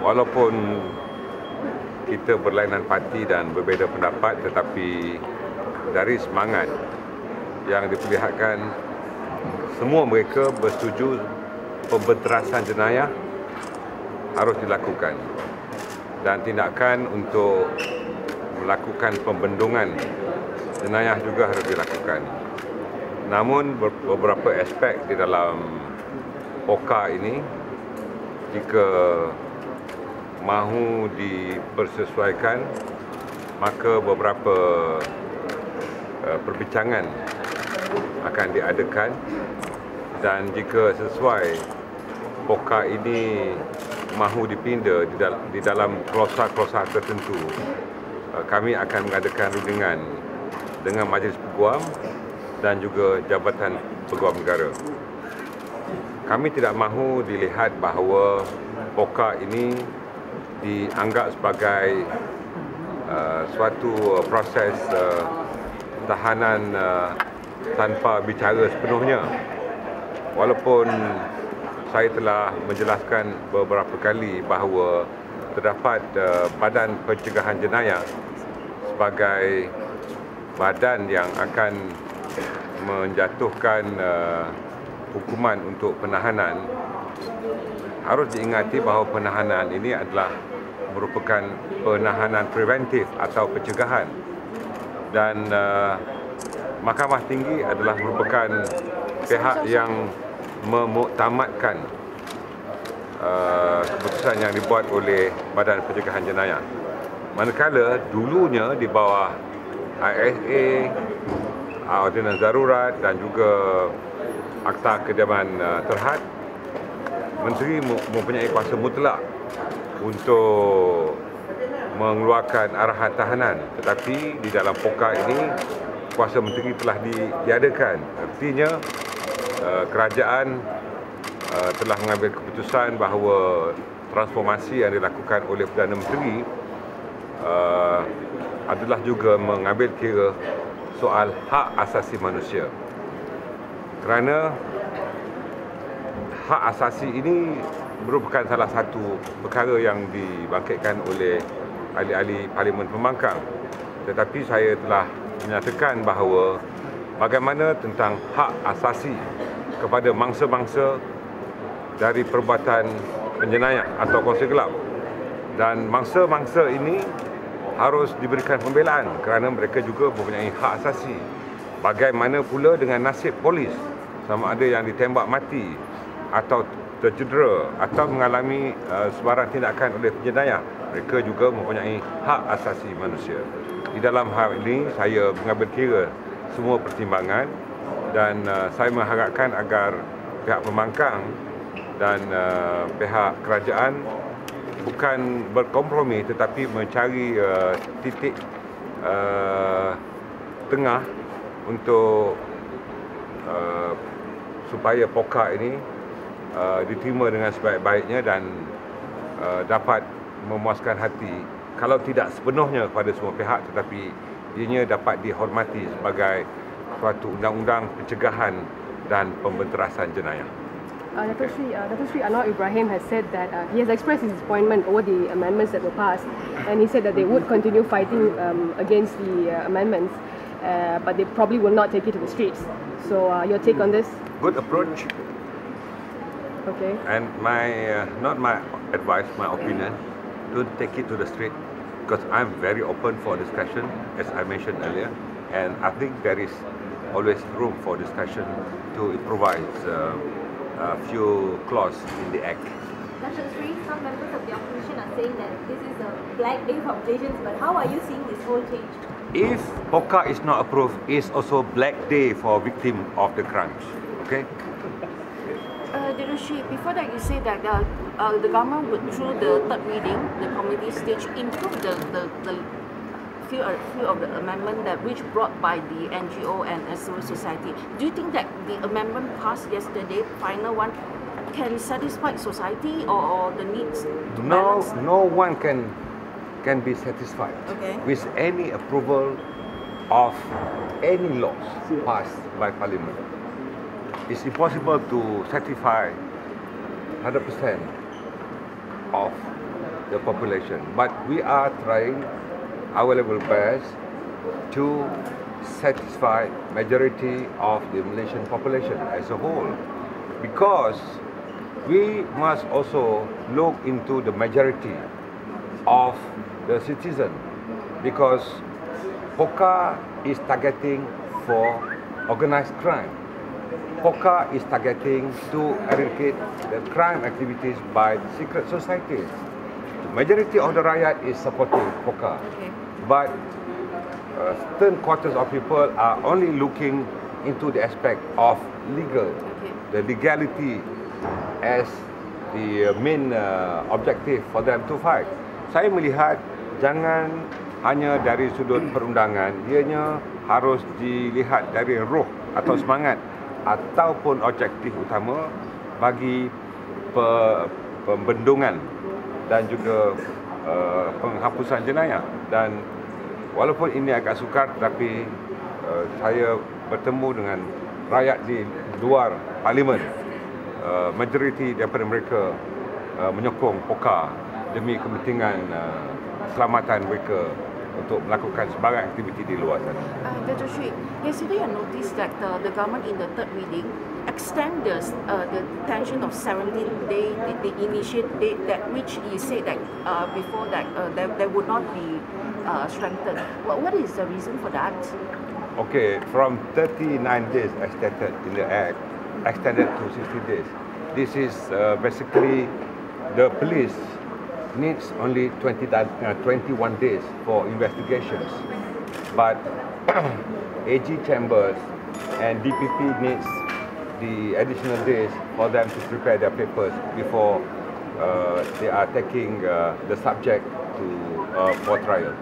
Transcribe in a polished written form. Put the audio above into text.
walaupun kita berlainan parti dan berbeza pendapat, tetapi dari semangat yang diperlihatkan, semua mereka bersetuju pembenterasan jenayah harus dilakukan dan tindakan untuk melakukan pembendungan jenayah juga harus dilakukan. Namun beberapa aspek di dalam POKA ini jika mahu dipersesuaikan, maka beberapa perbincangan akan diadakan, dan jika sesuai POKA ini mahu dipinda di dalam klausa-klausa tertentu, kami akan mengadakan rundingan dengan Majlis Peguam dan juga Jabatan Peguam Negara. Kami tidak mahu dilihat bahawa POKA ini dianggap sebagai suatu proses tahanan tanpa bicara sepenuhnya. Walaupun saya telah menjelaskan beberapa kali bahawa terdapat Badan Pencegahan Jenayah sebagai badan yang akan menjatuhkan hukuman untuk penahanan, harus diingati bahawa penahanan ini adalah merupakan penahanan preventif atau pencegahan, dan Mahkamah Tinggi adalah merupakan pihak yang memuktamadkan keputusan yang dibuat oleh Badan Pencegahan Jenayah. Manakala dulunya di bawah ISA, Ordinan Darurat dan juga Akta Kediaman Terhad, Menteri mempunyai kuasa mutlak untuk mengeluarkan arahan tahanan, tetapi di dalam POKA ini kuasa menteri telah diadakan. Artinya kerajaan telah mengambil keputusan bahawa transformasi yang dilakukan oleh Perdana Menteri adalah juga mengambil kira soal hak asasi manusia. Kerana hak asasi ini merupakan salah satu perkara yang dibangkitkan oleh ahli-ahli Parlimen Pembangkang. Tetapi saya telah menyatakan bahawa bagaimana tentang hak asasi kepada mangsa-mangsa dari perbuatan penjenayah atau kongsi gelap. Dan mangsa-mangsa ini harus diberikan pembelaan kerana mereka juga mempunyai hak asasi. Bagaimana pula dengan nasib polis, sama ada yang ditembak mati atau tercedera atau mengalami sebarang tindakan oleh penjenayah, mereka juga mempunyai hak asasi manusia. Di dalam hal ini saya mengambil kira semua pertimbangan, dan saya mengharapkan agar pihak pembangkang dan pihak kerajaan bukan berkompromi tetapi mencari titik tengah untuk supaya POKA ini diterima dengan sebaik-baiknya dan dapat memuaskan hati, kalau tidak sepenuhnya kepada semua pihak, tetapi ianya dapat dihormati sebagai suatu undang-undang pencegahan dan pembenterasan jenayah. Dato' Sri Anwar Ibrahim has said that he has expressed his disappointment over the amendments that were passed, and he said that they would continue fighting against the amendments, but they probably will not take it to the streets. So your take on this? Good approach. Okay. And not my advice, my opinion, don't take it to the street, because I'm very open for discussion, as I mentioned earlier, and I think there is always room for discussion to improvise a few clauses in the Act. Dr. Sri, some members of the opposition are saying that this is a black day for Malaysians, but how are you seeing this whole change? If POKA is not approved, it's also black day for victims of the crimes. Okay? Dr. Sri, before that you say that the government would, through the third reading, the committee stage, improve the few of the amendment that which brought by the NGO and civil society. Do you think that the amendment passed yesterday, final one, can satisfy society or the needs to balance? No one can be satisfied with any approval of any laws passed by Parliament. It's impossible to satisfy 100% of the population. But we are trying our level best to satisfy majority of the Malaysian population as a whole, because we must also look into the majority of the citizen, because POCA is targeting for organized crime. POCA is targeting to eradicate the crime activities by secret societies. The majority of the rakyat is supporting POCA, but certain quarters of people are only looking into the aspect of legal, the legality as the main objective for them to fight. Saya melihat jangan hanya dari sudut perundangan, ianya harus dilihat dari roh atau semangat ataupun objektif utama bagi pembendungan dan juga penghapusan jenayah. Dan walaupun ini agak sukar, tapi saya bertemu dengan rakyat di luar parlimen, majoriti daripada mereka menyokong POCA demi kepentingan keselamatan mereka untuk melakukan sebarang aktiviti di luar sana. Dato' Sri, yesterday I noticed that the government in the third reading extend the detention of 17 days, the initiate date that which you said that before that there would not be strengthened. What is the reason for that? Okay, from 39 days extended in the Act, extended to 60 days. This is basically the police needs only 21 days for investigations, but AG Chambers and DPP needs the additional days for them to prepare their papers before they are taking the subject to for trial.